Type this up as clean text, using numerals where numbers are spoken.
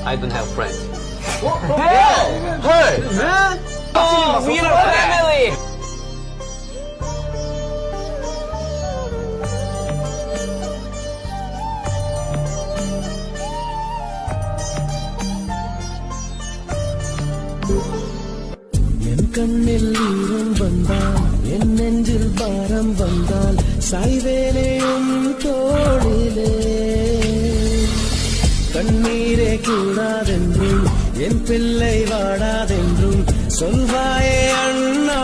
I don't have friends. Hey, man! Oh, we are family! என் கண்ணில் ஈரம் வந்தால் என் நெஞ்சில் பாரம் வந்தால் சாய்வேனையும் தோளிலே கண்ணீரே கூடாதென்றும் என் பிள்ளை வாடாதென்றும் சொல்வாயே அண்ணா